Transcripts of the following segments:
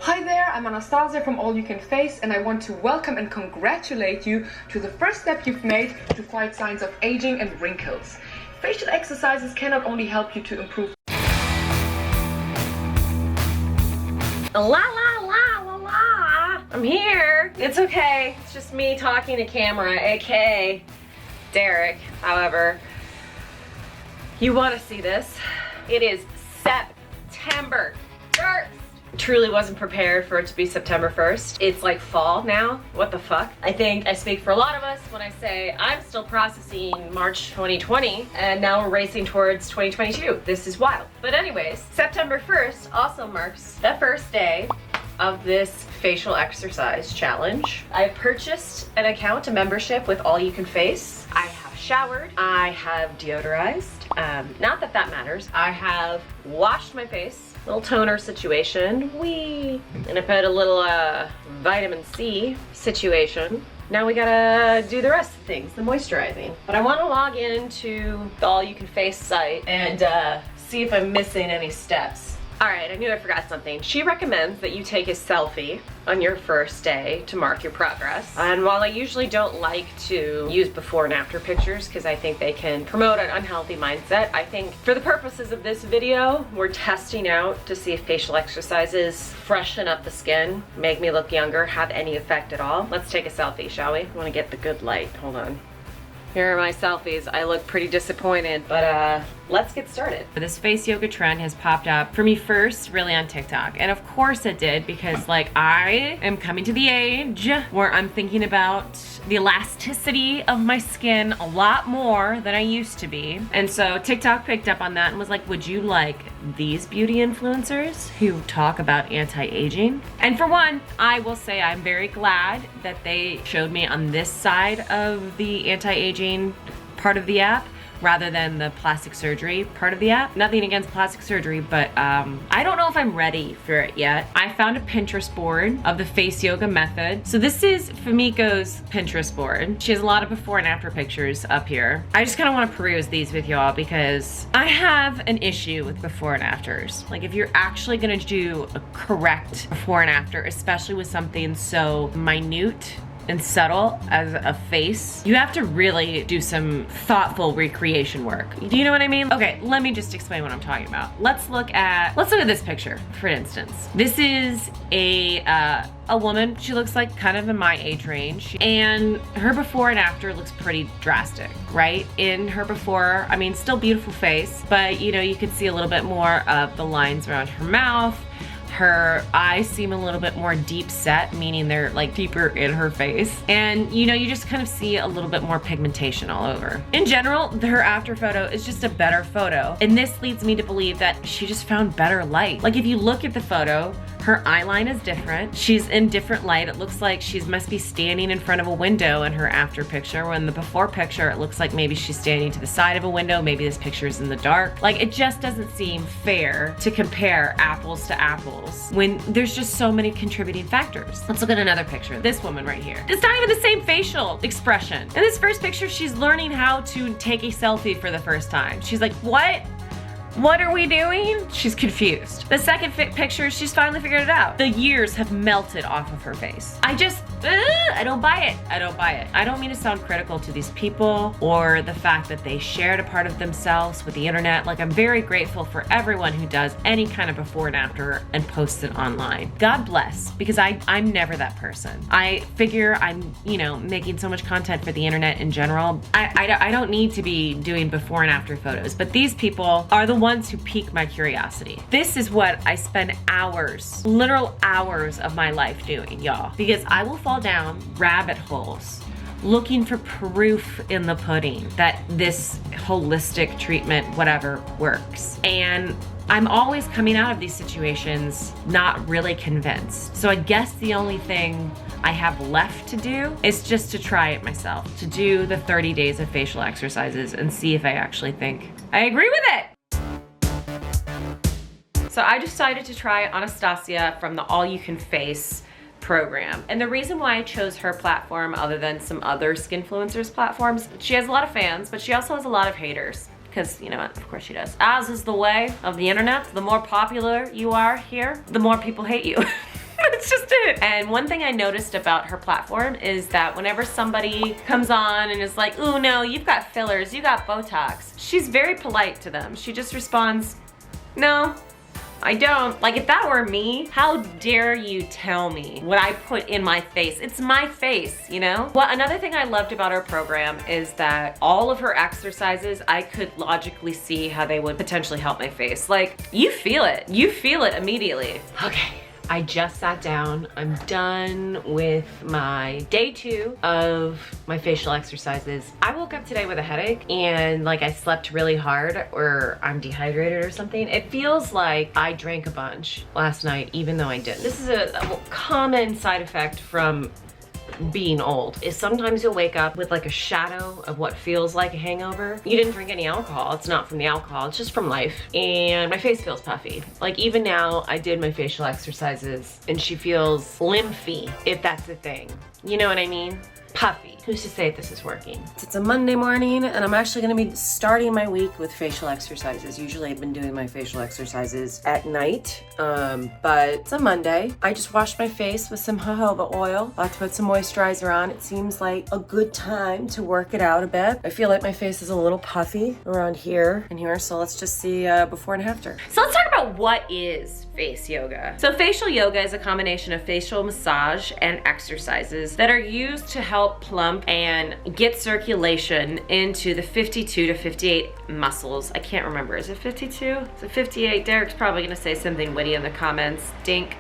Hi there, I'm Anastasia from All You Can Face, and I want to welcome and congratulate you to the first step you've made to fight signs of aging and wrinkles. Facial exercises can not only help you to improve. La la la la la. I'm here. It's okay. It's just me talking to camera, aka Derek. However, you want to see this? It is September 1st. Truly wasn't prepared for it to be September 1st. It's like fall now. What the fuck? I think I speak for a lot of us when I say I'm still processing March 2020 and now we're racing towards 2022. This is wild. But anyways, September 1st also marks the first day of this facial exercise challenge. I purchased an account, a membership with All You Can Face. I have showered. I have deodorized. Not that that matters. I have washed my face. Little toner situation. Wee. And I put a little vitamin C situation. Now we gotta do the rest of the things, the moisturizing. But I wanna log into the All You Can Face site and see if I'm missing any steps. All right, I knew I forgot something. She recommends that you take a selfie on your first day to mark your progress. And while I usually don't like to use before and after pictures because I think they can promote an unhealthy mindset, I think for the purposes of this video, we're testing out to see if facial exercises freshen up the skin, make me look younger, have any effect at all. Let's take a selfie, shall we? I want to get the good light. Hold on. Here are my selfies. I look pretty disappointed, but let's get started. This face yoga trend has popped up for me first really on TikTok. And of course it did because like I am coming to the age where I'm thinking about the elasticity of my skin a lot more than I used to be. And so TikTok picked up on that and was like, would you like these beauty influencers who talk about anti-aging? And for one, I will say I'm very glad that they showed me on this side of the anti-aging part of the app rather than the plastic surgery part of the app. Nothing against plastic surgery, but I don't know if I'm ready for it yet. I found a Pinterest board of the face yoga method. So this is Fumiko's Pinterest board. She has a lot of before and after pictures up here. I just kind of want to peruse these with y'all because I have an issue with before and afters. Like if you're actually gonna do a correct before and after, especially with something so minute and subtle as a face, you have to really do some thoughtful recreation work. Do you know what I mean? Okay, let me just explain what I'm talking about. Let's look at this picture, for instance. This is a woman. She looks like kind of in my age range, and her before and after looks pretty drastic, right? In her before, I mean, still beautiful face, but you know, you could see a little bit more of the lines around her mouth. Her eyes seem a little bit more deep set, meaning they're like deeper in her face. And you know, you just kind of see a little bit more pigmentation all over. In general, her after photo is just a better photo. And this leads me to believe that she just found better light. Like if you look at the photo, her eyeline is different. She's in different light. It looks like she must be standing in front of a window in her after picture. When the before picture, it looks like maybe she's standing to the side of a window. Maybe this picture is in the dark. Like it just doesn't seem fair to compare apples to apples when there's just so many contributing factors. Let's look at another picture. This woman right here. It's not even the same facial expression. In this first picture, she's learning how to take a selfie for the first time. She's like, what? What are we doing? She's confused. The second picture, she's finally figured it out. The years have melted off of her face. I don't buy it. I don't buy it. I don't mean to sound critical to these people or the fact that they shared a part of themselves with the internet. Like I'm very grateful for everyone who does any kind of before and after and posts it online. God bless, because I'm never that person. I figure I'm, you know, making so much content for the internet in general. I don't need to be doing before and after photos, but these people are the ones who pique my curiosity. This is what I spend hours, literal hours of my life doing, y'all, because I will fall down rabbit holes looking for proof in the pudding that this holistic treatment, whatever, works. And I'm always coming out of these situations not really convinced. So I guess the only thing I have left to do is just to try it myself, to do the 30 days of facial exercises and see if I actually think I agree with it. So I decided to try Anastasia from the All You Can Face program. And the reason why I chose her platform other than some other skinfluencers platforms, she has a lot of fans, but she also has a lot of haters. Because, you know what, of course she does. As is the way of the internet. The more popular you are here, the more people hate you. That's just it. And one thing I noticed about her platform is that whenever somebody comes on and is like, ooh, no, you've got fillers, you got Botox, she's very polite to them. She just responds, no, I don't. Like, if that were me, how dare you tell me what I put in my face? It's my face, you know? Well, another thing I loved about our program is that all of her exercises, I could logically see how they would potentially help my face. Like, you feel it. You feel it immediately. Okay. I just sat down. I'm done with my day 2 of my facial exercises. I woke up today with a headache and like I slept really hard or I'm dehydrated or something. It feels like I drank a bunch last night even though I didn't. This is a common side effect from being old is sometimes you'll wake up with like a shadow of what feels like a hangover. You didn't drink any alcohol. It's not from the alcohol, it's just from life. And my face feels puffy. Like even now I did my facial exercises and she feels lymphy, if that's a thing. You know what I mean? Puffy. Who's to say if this is working? It's a Monday morning and I'm actually gonna be starting my week with facial exercises. Usually I've been doing my facial exercises at night, but it's a Monday. I just washed my face with some jojoba oil. About to put some moisturizer on. It seems like a good time to work it out a bit. I feel like my face is a little puffy around here and here, so let's just see before and after. So let's talk about what is face yoga. So facial yoga is a combination of facial massage and exercises that are used to help plump and get circulation into the 52 to 58 muscles. I can't remember, is it 52? Is it 58? Derek's probably gonna say something witty in the comments. Dink.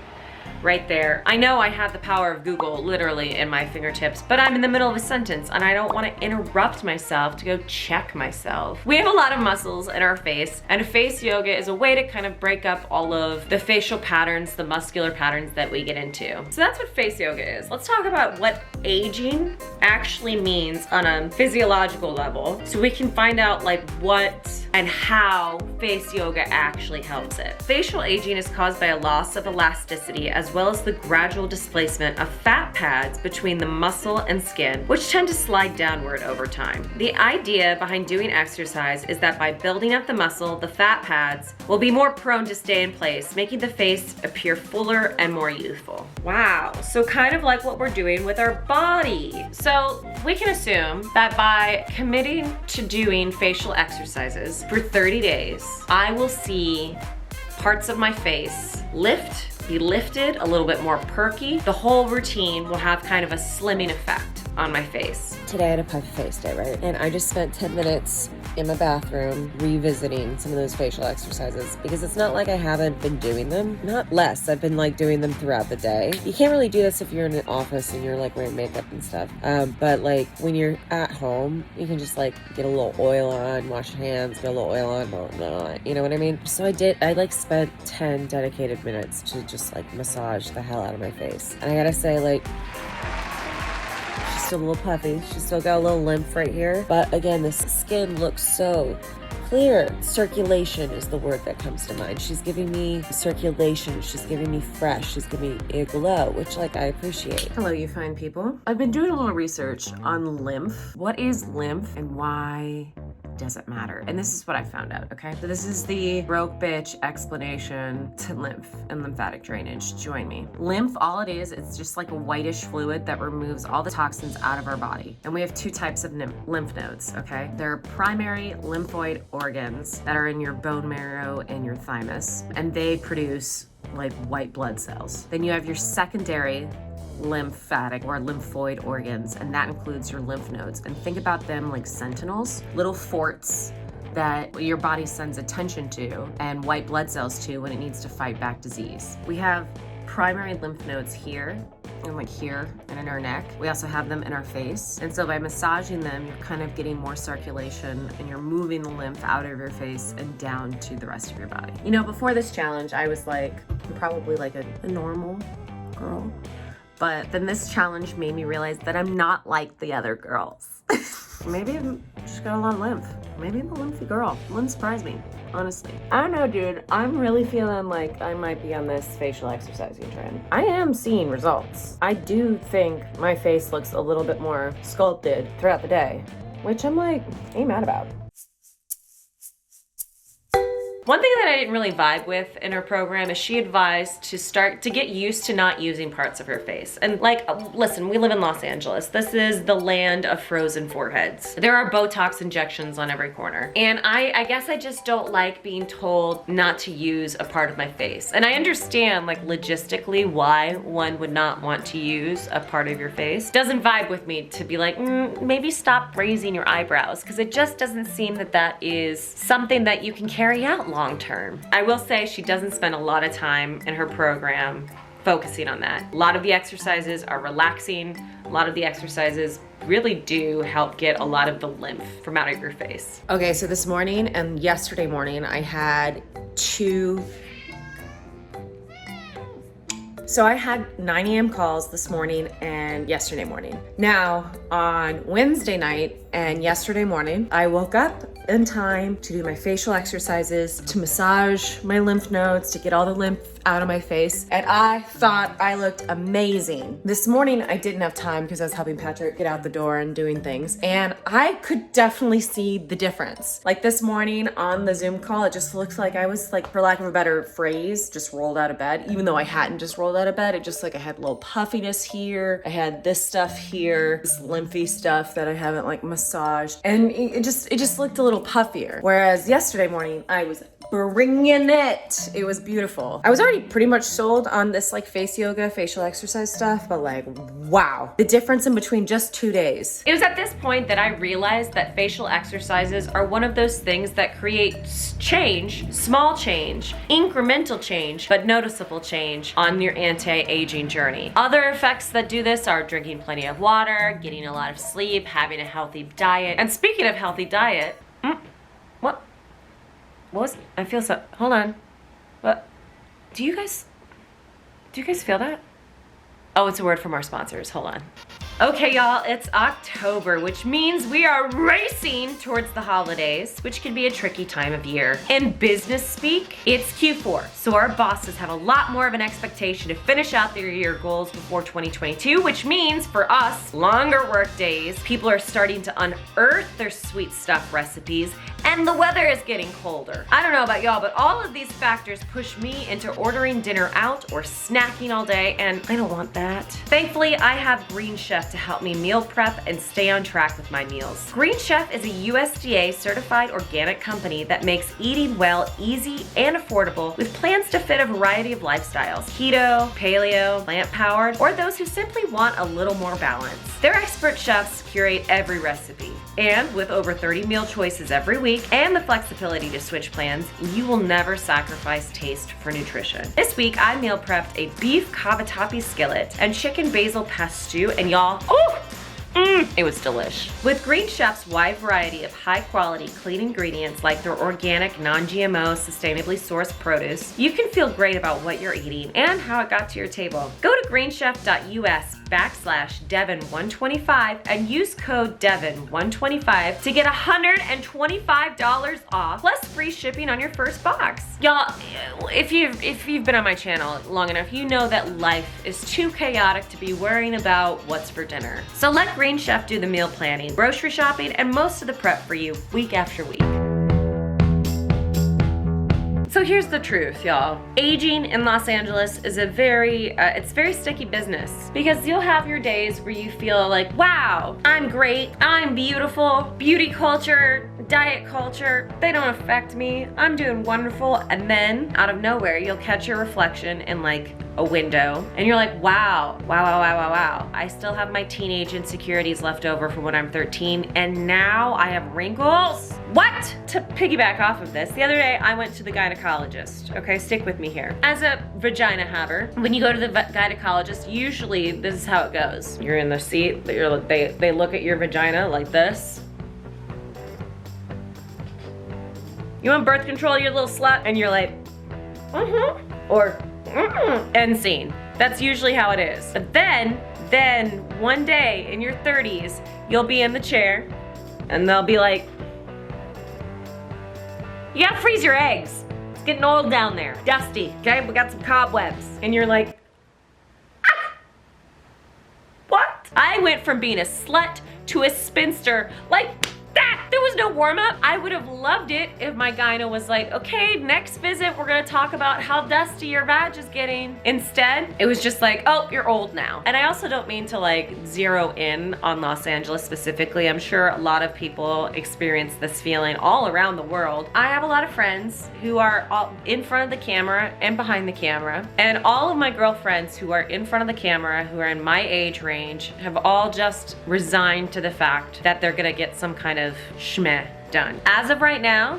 Right there. I know I have the power of Google literally in my fingertips, but I'm in the middle of a sentence and I don't want to interrupt myself to go check myself. We have a lot of muscles in our face, and face yoga is a way to kind of break up all of the facial patterns, the muscular patterns that we get into. So that's what face yoga is. Let's talk about what aging actually means on a physiological level so we can find out like what and how face yoga actually helps it. Facial aging is caused by a loss of elasticity as well as the gradual displacement of fat pads between the muscle and skin, which tend to slide downward over time. The idea behind doing exercise is that by building up the muscle, the fat pads will be more prone to stay in place, making the face appear fuller and more youthful. Wow, so kind of like what we're doing with our body. So we can assume that by committing to doing facial exercises for 30 days, I will see parts of my face be lifted, a little bit more perky. The whole routine will have kind of a slimming effect on my face. Today I had a puffy face day, right? And I just spent 10 minutes in my bathroom revisiting some of those facial exercises because it's not like I haven't been doing them. Not less, I've been like doing them throughout the day. You can't really do this if you're in an office and you're like wearing makeup and stuff. But like when you're at home, you can just like get a little oil on, wash your hands, get a little oil on, blah, blah, blah, you know what I mean? So I like spent 10 dedicated minutes to just like massage the hell out of my face. And I gotta say, like, she's still a little puffy. She's still got a little lymph right here. But again, this skin looks so clear. Circulation is the word that comes to mind. She's giving me circulation. She's giving me fresh. She's giving me a glow, which like I appreciate. Hello, you fine people. I've been doing a little research on lymph. What is lymph and why does it matter? And this is what I found out, okay? So this is the broke bitch explanation to lymph and lymphatic drainage. Join me. Lymph, all it is, it's just like a whitish fluid that removes all the toxins out of our body. And we have two types of lymph nodes, okay? They're primary lymphoid organs that are in your bone marrow and your thymus, and they produce like white blood cells. Then you have your secondary lymphatic or lymphoid organs, and that includes your lymph nodes. And think about them like sentinels, little forts that your body sends attention to and white blood cells to when it needs to fight back disease. We have primary lymph nodes here and like here and in our neck. We also have them in our face. And so by massaging them, you're kind of getting more circulation and you're moving the lymph out of your face and down to the rest of your body. You know, before this challenge, I was like probably like a normal girl. But then this challenge made me realize that I'm not like the other girls. Maybe I've just got a lot of lymph. Maybe I'm a lymphy girl. Wouldn't surprise me, honestly. I don't know, dude. I'm really feeling like I might be on this facial exercising trend. I am seeing results. I do think my face looks a little bit more sculpted throughout the day, which I'm like, ain't mad about. One thing that I didn't really vibe with in her program is she advised to start to get used to not using parts of her face. And like, listen, we live in Los Angeles. This is the land of frozen foreheads. There are Botox injections on every corner. And I guess I just don't like being told not to use a part of my face. And I understand like logistically why one would not want to use a part of your face. Doesn't vibe with me to be like, maybe stop raising your eyebrows, because it just doesn't seem that that is something that you can carry out long term. I will say she doesn't spend a lot of time in her program focusing on that. A lot of the exercises are relaxing. A lot of the exercises really do help get a lot of the lymph from out of your face. Okay, so this morning and yesterday morning I had 9 a.m. calls this morning and yesterday morning. Now, on Wednesday night and yesterday morning, I woke up in time to do my facial exercises, to massage my lymph nodes, to get all the lymph out of my face, and I thought I looked amazing. This morning, I didn't have time because I was helping Patrick get out the door and doing things, and I could definitely see the difference. Like this morning on the Zoom call, it just looked like I was, like, for lack of a better phrase, just rolled out of bed, even though I hadn't just rolled out of bed. It just, like, I had a little puffiness here, I had this stuff here, this lymphy stuff that I haven't, like, massaged, and it just looked a little puffier. Whereas yesterday morning, I was bringing it. It was beautiful. I was already pretty much sold on this like face yoga, facial exercise stuff, but like, wow, the difference in between just 2 days. It was at this point that I realized that facial exercises are one of those things that create change, small change, incremental change, but noticeable change on your anti-aging journey. Other effects that do this are drinking plenty of water, getting a lot of sleep, having a healthy diet. And speaking of healthy diet, I feel so, hold on. What? Do you guys feel that? Oh, it's a word from our sponsors, hold on. Okay, y'all, it's October, which means we are racing towards the holidays, which can be a tricky time of year. In business speak, it's Q4, so our bosses have a lot more of an expectation to finish out their year goals before 2022, which means for us, longer work days, people are starting to unearth their sweet stuff recipes, and the weather is getting colder. I don't know about y'all, but all of these factors push me into ordering dinner out or snacking all day, and I don't want that. Thankfully, I have Green Chef to help me meal prep and stay on track with my meals. Green Chef is a USDA certified organic company that makes eating well easy and affordable with plans to fit a variety of lifestyles: keto, paleo, plant-powered, or those who simply want a little more balance. Their expert chefs curate every recipe, and with over 30 meal choices every week and the flexibility to switch plans, you will never sacrifice taste for nutrition. This week, I meal prepped a beef cavatappi skillet and chicken basil pesto, and y'all, it was delish. With Green Chef's wide variety of high-quality, clean ingredients like their organic, non-GMO, sustainably sourced produce, you can feel great about what you're eating and how it got to your table. Go to greenchef.us/Devin125 and use code Devin125 to get $125 off, plus free shipping on your first box. Y'all, if you've been on my channel long enough, you know that life is too chaotic to be worrying about what's for dinner. So let Green Chef do the meal planning, grocery shopping, and most of the prep for you week after week. So here's the truth, y'all. Aging in Los Angeles is a very sticky business, because you'll have your days where you feel like, wow, I'm great, I'm beautiful, beauty culture, diet culture, they don't affect me, I'm doing wonderful, and then out of nowhere, you'll catch your reflection in like a window, and you're like, wow, I still have my teenage insecurities left over from when I'm 13, and now I have wrinkles? What? To piggyback off of this, the other day I went to the gynecologist. Okay, stick with me here. As a vagina haver, when you go to the gynecologist, usually this is how it goes. You're in the seat, they look at your vagina like this. You want birth control, you little slut? And you're like, or end scene. That's usually how it is. But then one day in your 30s, you'll be in the chair and they'll be like, you gotta freeze your eggs. It's getting old down there, dusty, okay? We got some cobwebs. And you're like, what? I went from being a slut to a spinster like There was no warm-up. I would have loved it if my gyno was like, okay, next visit, we're gonna talk about how dusty your vag is getting. Instead, it was just like, oh, you're old now. And I also don't mean to like zero in on Los Angeles specifically. I'm sure a lot of people experience this feeling all around the world. I have a lot of friends who are all in front of the camera and behind the camera. And all of my girlfriends who are in front of the camera, who are in my age range, have all just resigned to the fact that they're gonna get some kind of schmeh done. As of right now,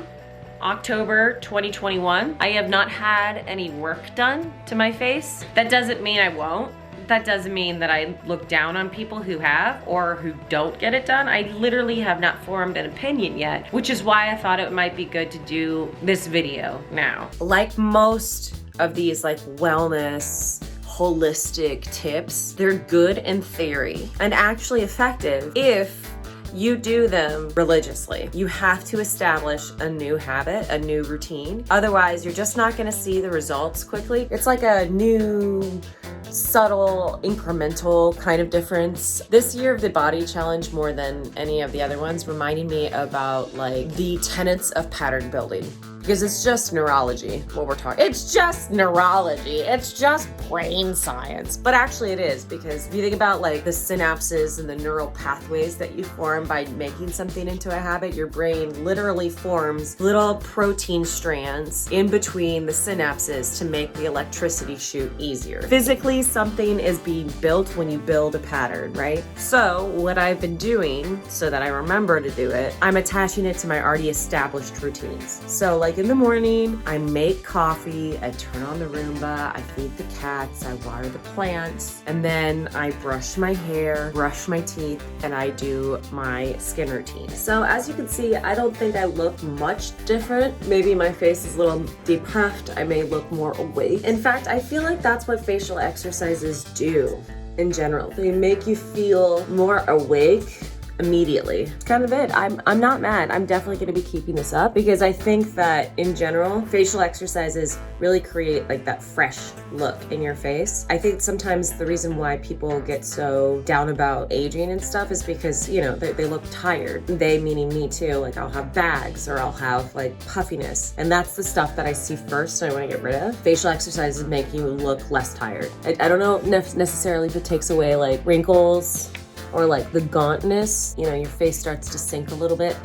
October 2021, I have not had any work done to my face. That doesn't mean I won't. That doesn't mean that I look down on people who have or who don't get it done. I literally have not formed an opinion yet, which is why I thought it might be good to do this video now. Like most of these like wellness, holistic tips, they're good in theory and actually effective if you do them religiously. You have to establish a new habit, a new routine. Otherwise, you're just not gonna see the results quickly. It's like a new, subtle, incremental kind of difference. This year of the body challenge, more than any of the other ones, reminded me about like the tenets of pattern building. Because it's just neurology, what we're talking. It's just neurology. It's just brain science. But actually it is, because if you think about like the synapses and the neural pathways that you form by making something into a habit, your brain literally forms little protein strands in between the synapses to make the electricity shoot easier. Physically, something is being built when you build a pattern, right? So what I've been doing, so that I remember to do it, I'm attaching it to my already established routines. So like in the morning, I make coffee, I turn on the Roomba, I feed the cats, I water the plants, and then I brush my hair, brush my teeth, and I do my skin routine. So as you can see, I don't think I look much different. Maybe my face is a little depuffed, I may look more awake. In fact, I feel like that's what facial exercises do in general. They make you feel more awake immediately. It's kind of it. I'm not mad. I'm definitely going to be keeping this up because I think that in general, facial exercises really create like that fresh look in your face. I think sometimes the reason why people get so down about aging and stuff is because, you know, they look tired. They meaning me too. Like I'll have bags or I'll have like puffiness. And that's the stuff that I see first and I want to get rid of. Facial exercises make you look less tired. I don't know necessarily if it takes away like wrinkles or like the gauntness, you know, your face starts to sink a little bit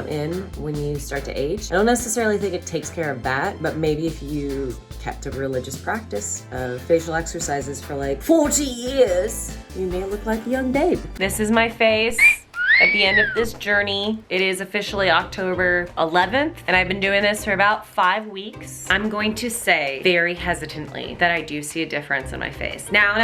in when you start to age. I don't necessarily think it takes care of that, but maybe if you kept a religious practice of facial exercises for like 40 years, you may look like a young babe. This is my face at the end of this journey. It is officially October 11th, and I've been doing this for about 5 weeks. I'm going to say very hesitantly that I do see a difference in my face. Now,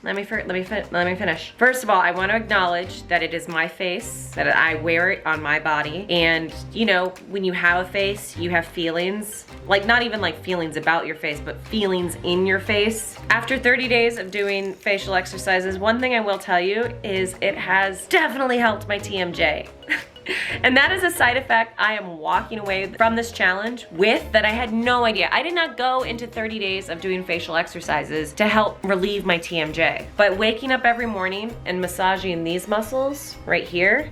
let me finish. First of all, I want to acknowledge that it is my face, that I wear it on my body. And you know, when you have a face, you have feelings, like not even like feelings about your face, but feelings in your face. After 30 days of doing facial exercises, one thing I will tell you is it has definitely helped my TMJ. And that is a side effect I am walking away from this challenge with that I had no idea. I did not go into 30 days of doing facial exercises to help relieve my TMJ. But waking up every morning and massaging these muscles right here,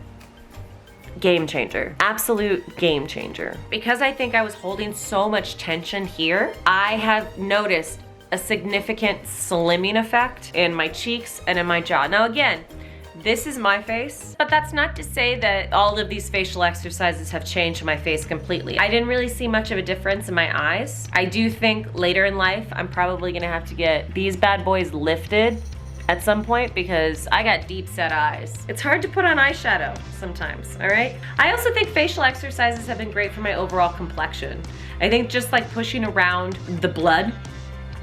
game changer. Absolute game changer. Because I think I was holding so much tension here, I have noticed a significant slimming effect in my cheeks and in my jaw. Now again, this is my face, but that's not to say that all of these facial exercises have changed my face completely. I didn't really see much of a difference in my eyes. I do think later in life, I'm probably gonna have to get these bad boys lifted at some point because I got deep set eyes. It's hard to put on eyeshadow sometimes, all right? I also think facial exercises have been great for my overall complexion. I think just like pushing around the blood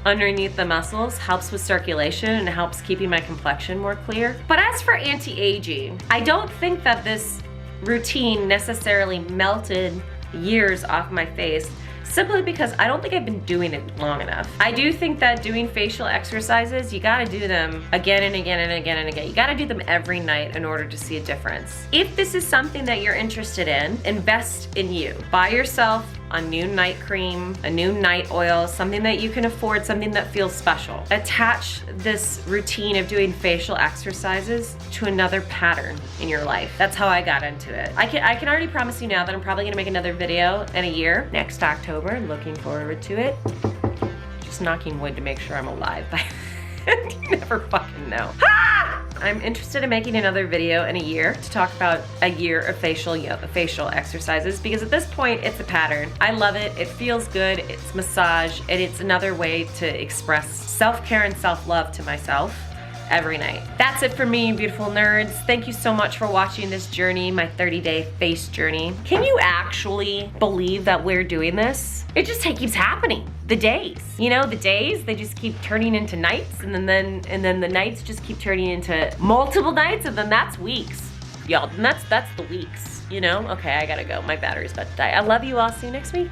underneath the muscles helps with circulation and helps keeping my complexion more clear. But as for anti-aging, I don't think that this routine necessarily melted years off my face, simply because I don't think I've been doing it long enough. I do think that doing facial exercises, you gotta do them again and again and again and again. You gotta do them every night in order to see a difference. If this is something that you're interested in, invest in you. Buy yourself a new night cream, a new night oil, something that you can afford, something that feels special. Attach this routine of doing facial exercises to another pattern in your life. That's how I got into it. I can already promise you now that I'm probably gonna make another video in a year, next October. Looking forward to it. Just knocking wood to make sure I'm alive by you never fucking know. Ah! I'm interested in making another video in a year to talk about a year of facial exercises, because at this point it's a pattern. I love it, it feels good, it's massage, and it's another way to express self-care and self-love to myself every night. That's it for me, beautiful nerds. Thank you so much for watching this journey, my 30-day face journey. Can you actually believe that we're doing this? It just keeps happening. The days, you know, the days, they just keep turning into nights, and then the nights just keep turning into multiple nights, and then that's weeks. Y'all, and that's the weeks, you know? Okay, I gotta go. My battery's about to die. I love you all. See you next week.